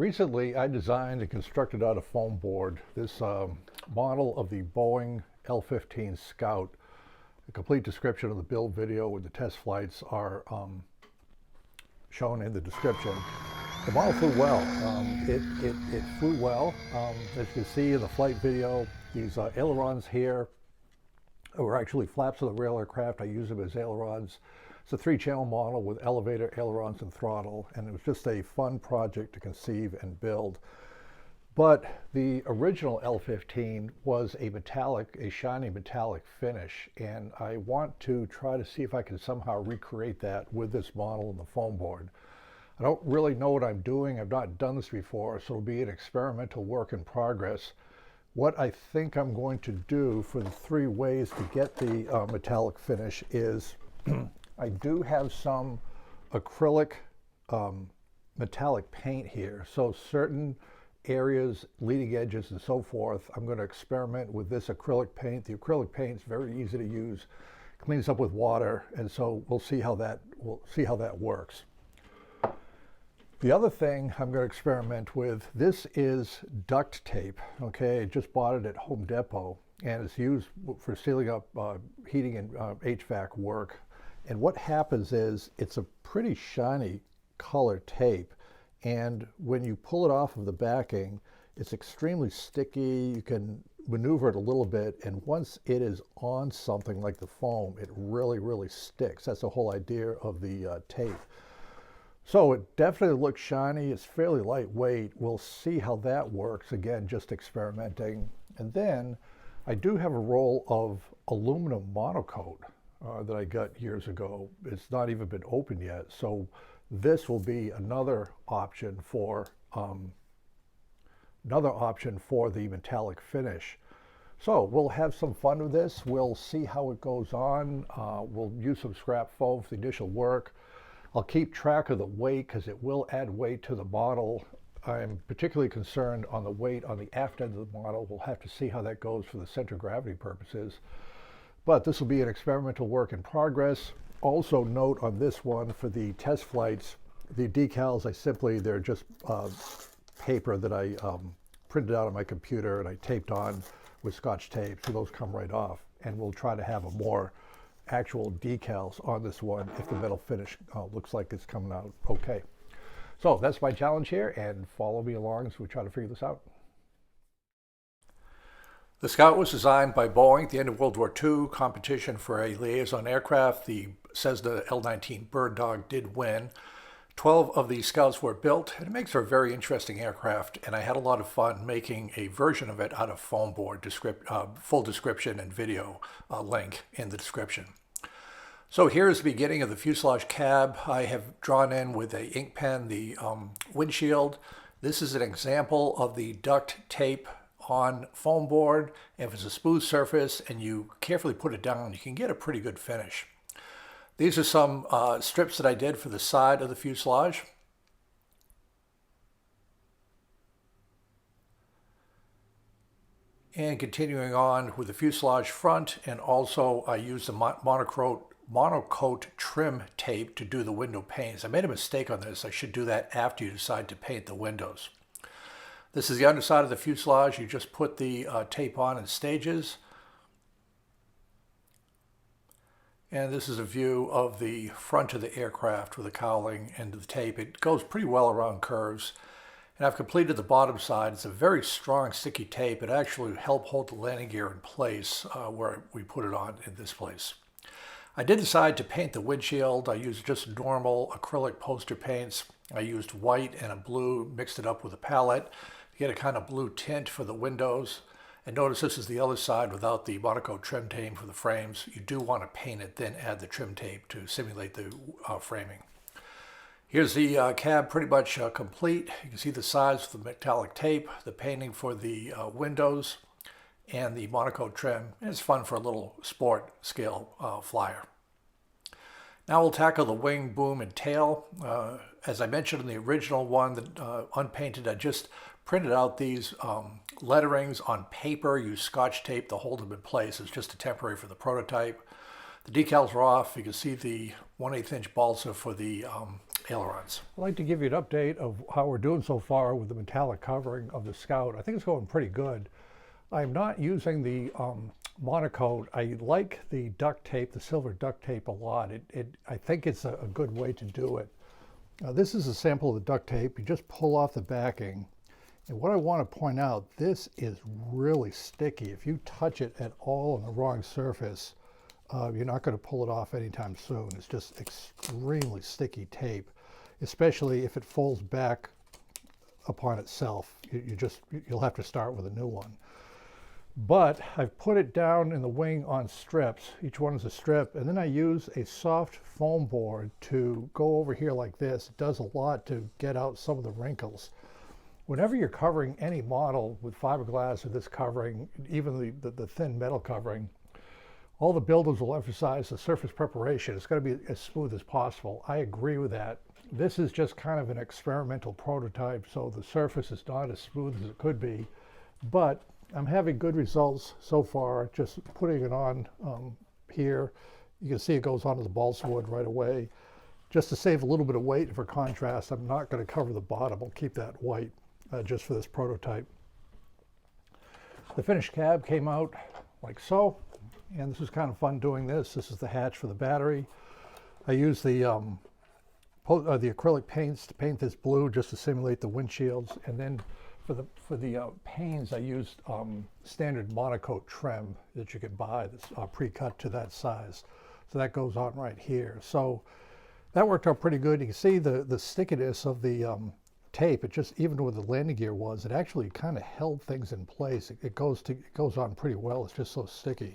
Recently, I designed and constructed out of foam board this model of the Boeing L-15 Scout. A complete description of the build video with the test flights are shown in the description. The model flew well. It flew well. As you can see in the flight video, these ailerons here were actually flaps of the rail aircraft. I use them as ailerons. It's a 3-channel model with elevator, ailerons, and throttle, and it was just a fun project to conceive and build. But the original L-15 was a shiny metallic finish, and I want to try to see if I can somehow recreate that with this model in the foam board. I don't really know what I'm doing. I've not done this before, so it'll be an experimental work in progress. What I think I'm going to do for the 3 ways to get the metallic finish is I do have some acrylic metallic paint here, so certain areas, leading edges and so forth, I'm going to experiment with this acrylic paint. The acrylic paint is very easy to use, cleans up with water, and so we'll see how that works. The other thing I'm going to experiment with, this is duct tape. Okay, I just bought it at Home Depot, and it's used for sealing up heating and HVAC work. And what happens is it's a pretty shiny color tape, and when you pull it off of the backing, it's extremely sticky. You can maneuver it a little bit, and once it is on something like the foam, it really sticks. That's the whole idea of the tape. So it definitely looks shiny. It's fairly lightweight. We'll see how that works. Again, just experimenting. And then I do have a roll of aluminum monocoat that I got years ago. It's not even been opened yet, so this will be another option for the metallic finish. So we'll have some fun with this. We'll see how it goes on. We'll use some scrap foam for the initial work. I'll keep track of the weight because it will add weight to the model. I'm particularly concerned on the weight on the aft end of the model. We'll have to see how that goes for the center of gravity purposes. But this will be an experimental work in progress. Also note on this one for the test flights, the decals, they're just paper that I printed out on my computer and I taped on with Scotch tape, so those come right off. And we'll try to have a more actual decals on this one if the metal finish looks like it's coming out okay. So that's my challenge here, and follow me along as we try to figure this out. The Scout was designed by Boeing at the end of World War II. Competition for a liaison aircraft, the Cessna L-19 Bird Dog, did win. 12 of these Scouts were built, and it makes for a very interesting aircraft, and I had a lot of fun making a version of it out of foam board. Full description and video link in the description. So here's the beginning of the fuselage cab. I have drawn in with an ink pen the windshield. This is an example of the duct tape on foam board. If it's a smooth surface and you carefully put it down, you can get a pretty good finish. These are some strips that I did for the side of the fuselage. And continuing on with the fuselage front, and also I used the monocoat trim tape to do the window panes. I made a mistake on this. I should do that after you decide to paint the windows. This is the underside of the fuselage. You just put the tape on in stages. And this is a view of the front of the aircraft with the cowling and the tape. It goes pretty well around curves. And I've completed the bottom side. It's a very strong, sticky tape. It actually helped hold the landing gear in place where we put it on in this place. I did decide to paint the windshield. I used just normal acrylic poster paints. I used white and a blue, mixed it up with a palette to get a kind of blue tint for the windows. And notice this is the other side without the monocoat trim tape for the frames. You do want to paint it, then add the trim tape to simulate the framing. Here's the cab pretty much complete. You can see the sides of the metallic tape, the painting for the windows, and the monocoat trim. And it's fun for a little sport scale flyer. Now we'll tackle the wing, boom, and tail. As I mentioned in the original one, that unpainted, I just printed out these letterings on paper, used Scotch tape to hold them in place. It's just a temporary for the prototype. The decals are off. You can see the 1/8 inch balsa for the ailerons. I'd like to give you an update of how we're doing so far with the metallic covering of the Scout. I think it's going pretty good. I'm not using the monocoat. I like the duct tape, the silver duct tape, a lot. I think it's a good way to do it. This is a sample of the duct tape. You just pull off the backing. And what I want to point out, this is really sticky. If you touch it at all on the wrong surface, you're not going to pull it off anytime soon. It's just extremely sticky tape, especially if it folds back upon itself. You'll have to start with a new one. But I've put it down in the wing on strips. Each one is a strip, and then I use a soft foam board to go over here like this. It does a lot to get out some of the wrinkles. Whenever you're covering any model with fiberglass or this covering, even the thin metal covering, all the builders will emphasize the surface preparation. It's got to be as smooth as possible. I agree with that. This is just kind of an experimental prototype, so the surface is not as smooth as it could be, but I'm having good results so far just putting it on here. You can see it goes onto the balsa wood right away. Just to save a little bit of weight for contrast, I'm not going to cover the bottom. I'll keep that white just for this prototype. The finished cab came out like so. And this is kind of fun doing this. This is the hatch for the battery. I use the acrylic paints to paint this blue just to simulate the windshields. And then for the panes, I used standard monocoat trim that you can buy that's pre-cut to that size. So that goes on right here. So that worked out pretty good. You can see the stickiness of the tape. It just, even where the landing gear was, it actually kind of held things in place. It goes on pretty well. It's just so sticky.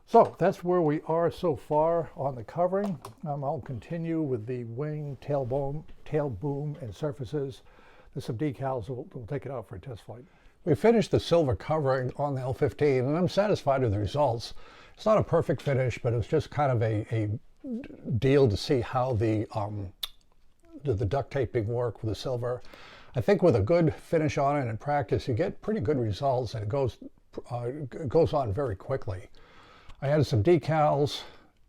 So that's where we are so far on the covering. I'll continue with the wing, tail boom, and surfaces. There's some decals. We'll take it out for a test flight. We finished the silver covering on the L-15, and I'm satisfied with the results. It's not a perfect finish, but it was just kind of a deal to see how the duct taping worked with the silver. I think with a good finish on it in practice, you get pretty good results, and it goes on very quickly. I added some decals.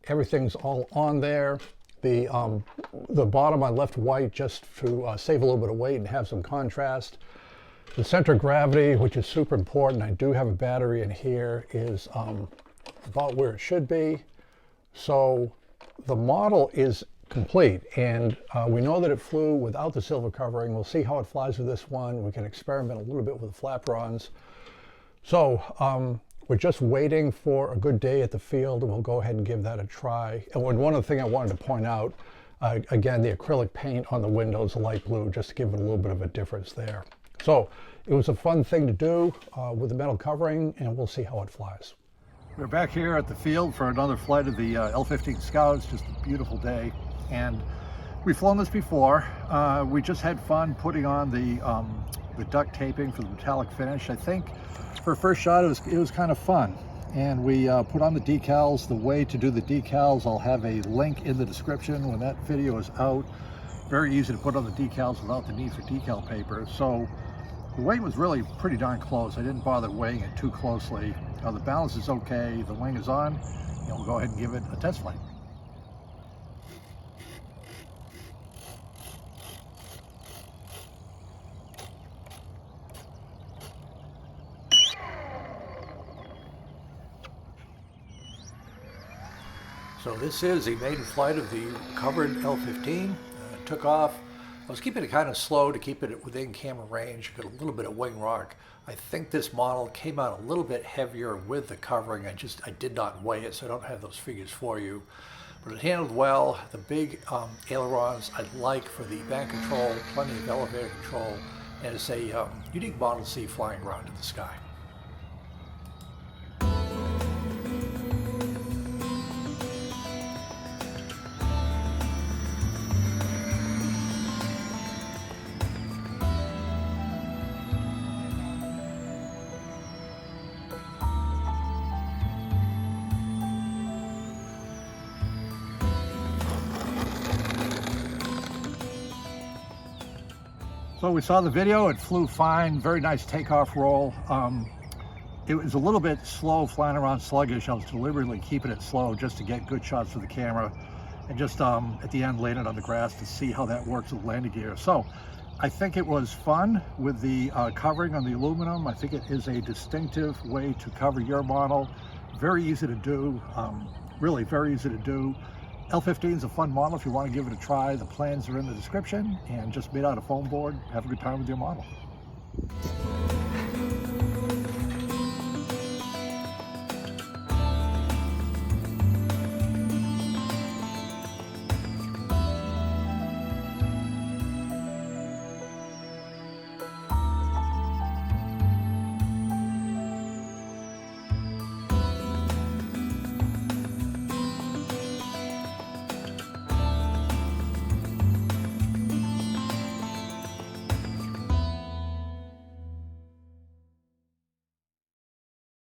Everything's all on there. The bottom I left white just to save a little bit of weight and have some contrast. The center of gravity, which is super important, I do have a battery in here, is about where it should be. So the model is complete, and we know that it flew without the silver covering. We'll see how it flies with this one. We can experiment a little bit with the flaperons. So we're just waiting for a good day at the field, and we'll go ahead and give that a try. And one other thing I wanted to point out, again, the acrylic paint on the windows, light blue, just to give it a little bit of a difference there. So it was a fun thing to do with the metal covering, and we'll see how it flies. We're back here at the field for another flight of the L-15 Scout. It's just a beautiful day, and we've flown this before. We just had fun putting on the duct taping for the metallic finish. I think for a first shot, it was kind of fun. And we put on the decals. The way to do the decals, I'll have a link in the description when that video is out. Very easy to put on the decals without the need for decal paper. So the weight was really pretty darn close. I didn't bother weighing it too closely. The balance is okay. The wing is on. And we'll go ahead and give it a test flight. So this is a maiden flight of the covered L-15. Took off. I was keeping it kind of slow to keep it within camera range. Got a little bit of wing rock. I think this model came out a little bit heavier with the covering. I did not weigh it, so I don't have those figures for you. But it handled well. The big ailerons I like for the bank control, plenty of elevator control, and it's a unique model to see flying around in the sky. So we saw the video, it flew fine, very nice takeoff roll. It was a little bit slow flying around sluggish. I was deliberately keeping it slow just to get good shots of the camera. and just at the end laying it on the grass to see how that works with landing gear. So I think it was fun with the covering on the aluminum. I think it is a distinctive way to cover your model. Very easy to do, really very easy to do. L-15 is a fun model if you want to give it a try. The plans are in the description, and just made out of foam board. Have a good time with your model.